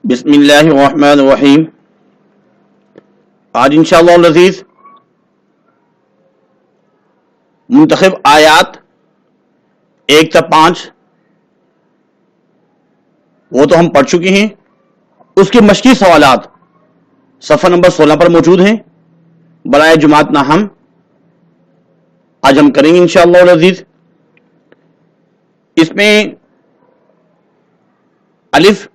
بسم اللہ الرحمن الرحیم۔ آج انشاءاللہ العزیز منتخب آیات 1 تا 5 وہ تو ہم پڑھ چکے ہیں، اس کے مشقی سوالات صفحہ نمبر 16 پر موجود ہیں۔ برائے جماعت نہ ہم آج ہم کریں گے انشاءاللہ العزیز۔ اس میں الف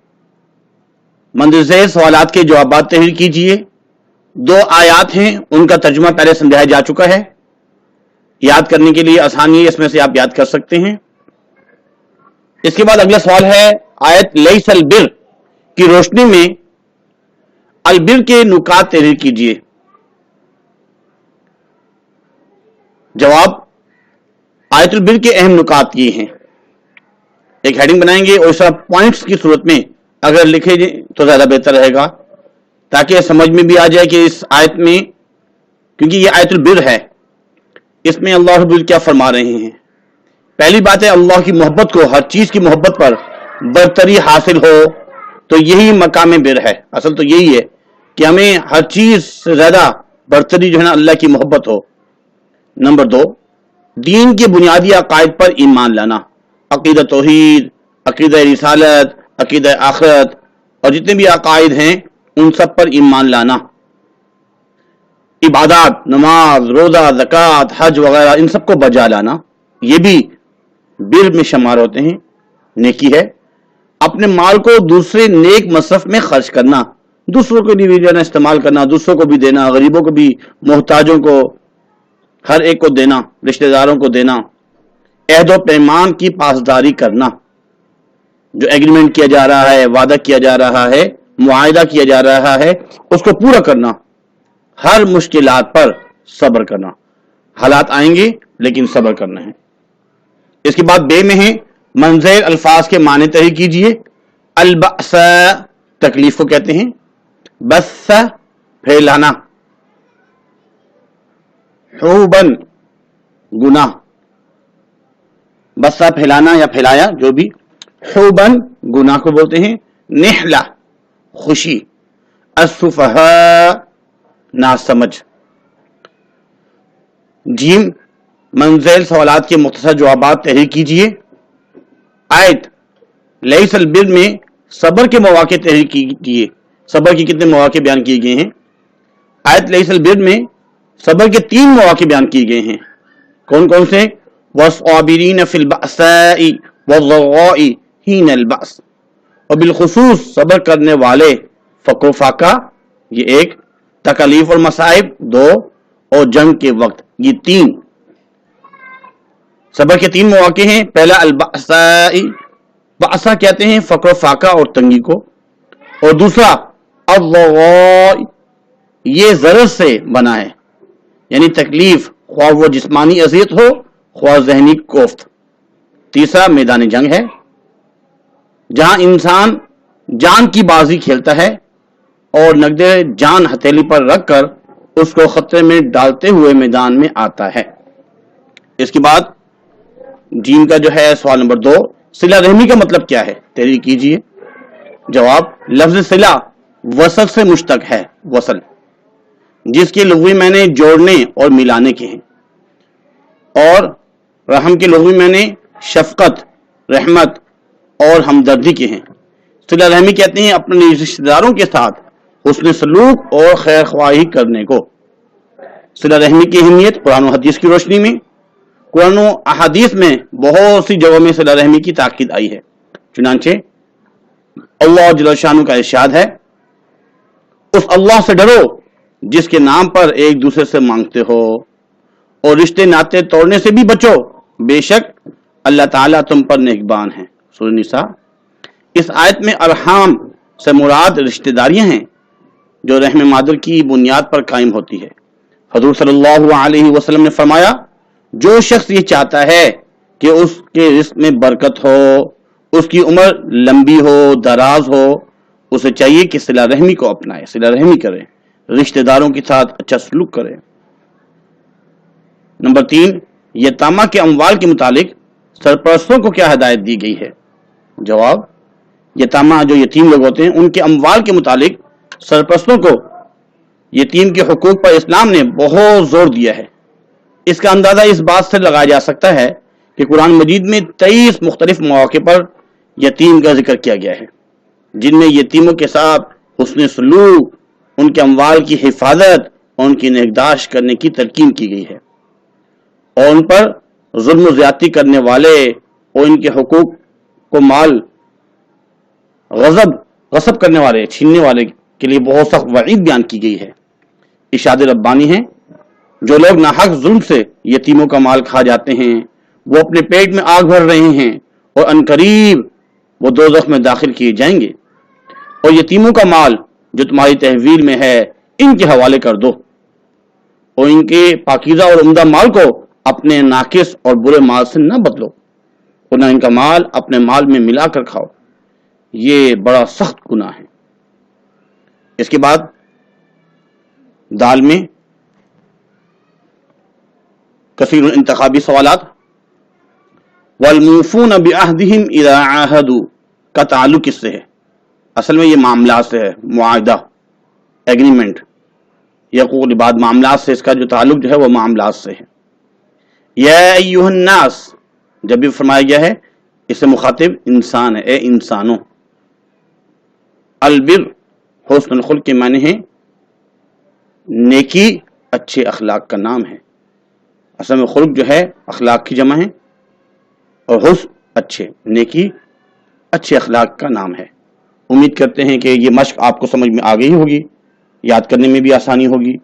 مندرجہ سوالات کے جوابات تحریر کیجئے۔ 2 آیات ہیں، ان کا ترجمہ پہلے سمجھایا جا چکا ہے، یاد کرنے کے لیے آسانی ہے، اس میں سے آپ یاد کر سکتے ہیں۔ اس کے بعد اگلا سوال ہے آیت لیس البر کی روشنی میں البر کے نکات تحریر کیجئے۔ جواب، آیت البر کے اہم نکات یہ ہیں، ایک ہیڈنگ بنائیں گے اور اس طرح پوائنٹس کی صورت میں اگر لکھے جائیں تو زیادہ بہتر رہے گا، تاکہ سمجھ میں بھی آ جائے کہ اس آیت میں، کیونکہ یہ آیت البر ہے، اس میں اللہ رب العزت کیا فرما رہے ہیں۔ پہلی بات ہے اللہ کی محبت کو، ہر چیز کی محبت پر برتری حاصل ہو، تو یہی مقام بر ہے۔ اصل تو یہی ہے کہ ہمیں ہر چیز سے زیادہ برتری جو ہے نا اللہ کی محبت ہو۔ نمبر 2، دین کے بنیادی عقائد پر ایمان لانا، عقیدہ توحید، عقیدہ رسالت، عقیدہ آخرت اور جتنے بھی عقائد ہیں ان سب پر ایمان لانا۔ عبادات، نماز، روزہ، زکوٰۃ، حج وغیرہ ان سب کو بجا لانا، یہ بھی بر میں شمار ہوتے ہیں، نیکی ہے۔ اپنے مال کو دوسرے نیک مصرف میں خرچ کرنا، دوسروں کو بھی دینا، استعمال کرنا، دوسروں کو بھی دینا، غریبوں کو بھی، محتاجوں کو، ہر ایک کو دینا، رشتہ داروں کو دینا۔ عہد و پیمان کی پاسداری کرنا، جو ایگریمنٹ کیا جا رہا ہے، وعدہ کیا جا رہا ہے، معاہدہ کیا جا رہا ہے، اس کو پورا کرنا۔ ہر مشکلات پر صبر کرنا، حالات آئیں گے لیکن صبر کرنا ہے۔ اس کے بعد بے میں ہے منزل الفاظ کے معنی تحریر کیجئے۔ البأس تکلیف کو کہتے ہیں، بس پھیلانا، حوبن گناہ، بسا پھیلانا یا پھیلایا جو بھی، حوبن گناہ کو بولتے ہیں۔ نحلہ خوشی، السفہاء ناسمجھ۔ جیم منزل سوالات کے مختصر جوابات تحریر کیجئے۔ آیت لیس البر میں صبر کے مواقع تحریر کیجئے، صبر کے کتنے مواقع بیان کیے گئے ہیں۔ آیت لیس البر میں صبر کے 3 مواقع بیان کیے گئے ہیں، کون کون سے؟ والصابرین فی البأساء والضراء حین البأس، اور بالخصوص صبر کرنے والے فقر و فاقہ یہ 1، تکالیف اور مصائب 2، اور جنگ کے وقت یہ 3۔ صبر کے 3 مواقع ہیں۔ پہلا البأساء، بأسا کہتے ہیں فقر و فاقہ اور تنگی کو، اور دوسرا الضراء، یہ ضرر سے بنا ہے، یعنی تکلیف، خواہ وہ جسمانی اذیت ہو خواہ ذہنی کوفت۔ تیسرا میدان جنگ ہے، جہاں انسان جان کی بازی کھیلتا ہے اور نقد جان ہتھیلی پر رکھ کر اس کو خطرے میں ڈالتے ہوئے میدان میں آتا ہے۔ اس کے بعد جیم کا جو ہے سوال نمبر 2، صلہ رحمی کا مطلب کیا ہے؟ تحریر کیجئے۔ جواب، لفظ صلہ وصل سے مشتق ہے، وصل، جس کے لغوی معنی جوڑنے اور ملانے کے ہیں، اور رحم کے لغوی معنی شفقت، رحمت اور ہمدردی کے ہیں۔ صلہ رحمی کہتے ہیں اپنے رشتہ داروں کے ساتھ حسن سلوک اور خیر خواہی کرنے کو۔ صلہ رحمی کی اہمیت قرآن و حدیث کی روشنی میں، قرآن و احادیث میں بہت سی جگہوں میں صلہ رحمی کی تاکید آئی ہے۔ چنانچہ اللہ جل شانہ کا ارشاد ہے، اس اللہ سے ڈرو جس کے نام پر ایک دوسرے سے مانگتے ہو، اور رشتے ناطے توڑنے سے بھی بچو، بے شک اللہ تعالیٰ تم پر نگہبان ہے۔ سورہ نساء۔ اس آیت میں ارحام سے مراد رشتہ داریاں ہیں جو رحم مادر کی بنیاد پر قائم ہوتی ہے۔ حضور صلی اللہ علیہ وسلم نے فرمایا، جو شخص یہ چاہتا ہے کہ اس کے رزق میں برکت ہو، اس کی عمر لمبی ہو، دراز ہو، اسے چاہیے کہ صلہ رحمی کو اپنائے، صلہ رحمی کرے، رشتہ داروں کے ساتھ اچھا سلوک کرے۔ نمبر 3، یتامہ کے اموال کے متعلق سرپرستوں کو کیا ہدایت دی گئی ہے؟ جواب، یتامہ جو یتیم لوگ ہوتے ہیں ان کے اموال کے متعلق سرپرستوں کو یتیم کے حقوق پر اسلام نے بہت زور دیا ہے۔ اس کا اندازہ اس بات سے لگایا جا سکتا ہے کہ قرآن مجید میں 23 مختلف مواقع پر یتیم کا ذکر کیا گیا ہے، جن میں یتیموں کے ساتھ حسن سلوک، ان کے اموال کی حفاظت اور ان کی نگہداشت کرنے کی تلقین کی گئی ہے، اور ان پر ظلم و زیادتی کرنے والے اور ان کے حقوق کو مال غصب کرنے والے، چھیننے والے کے لیے بہت سخت وعید بیان کی گئی ہے۔ ارشاد ربانی ہے، جو لوگ ناحق ظلم سے یتیموں کا مال کھا جاتے ہیں وہ اپنے پیٹ میں آگ بھر رہے ہیں اور عنقریب وہ دوزخ میں داخل کیے جائیں گے، اور یتیموں کا مال جو تمہاری تحویل میں ہے ان کے حوالے کر دو، اور ان کے پاکیزہ اور عمدہ مال کو اپنے ناقص اور برے مال سے نہ بدلو، اور نہ ان کا مال اپنے مال میں ملا کر کھاؤ، یہ بڑا سخت گناہ ہے۔ اس کے بعد دال میں کثیر انتخابی سوالات، والموفون بعہدہم اذا عاہدوا کا تعلق کس سے ہے؟ اصل میں یہ معاملات سے ہے، معاہدہ، ایگریمنٹ، یقول بعد معاملات سے اس کا جو تعلق جو ہے وہ معاملات سے ہے۔ یا ایھا الناس جب بھی فرمایا گیا ہے اس سے مخاطب انسان ہے، اے انسانوں۔ البر حسن الخلق کے معنی ہے نیکی، اچھے اخلاق کا نام ہے۔ اصل میں خلق جو ہے اخلاق کی جمع ہے، اور حسن اچھے، نیکی اچھے اخلاق کا نام ہے۔ امید کرتے ہیں کہ یہ مشق آپ کو سمجھ میں آ گئی ہوگی، یاد کرنے میں بھی آسانی ہوگی،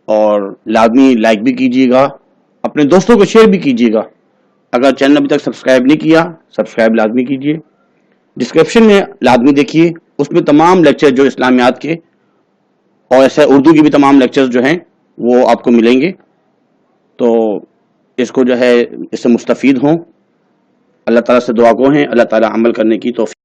اور لازمی لائک بھی کیجیے گا، اپنے دوستوں کو شیئر بھی کیجیے گا۔ اگر چینل ابھی تک سبسکرائب نہیں کیا، سبسکرائب لازمی کیجیے۔ ڈسکرپشن میں لازمی دیکھیے، اس میں تمام لیکچر جو اسلامیات کے اور ایسے اردو کی بھی تمام لیکچرز جو ہیں وہ آپ کو ملیں گے، تو اس کو جو ہے اس سے مستفید ہوں۔ اللہ تعالیٰ سے دعا گو ہیں، اللہ تعالیٰ عمل کرنے کی توفیق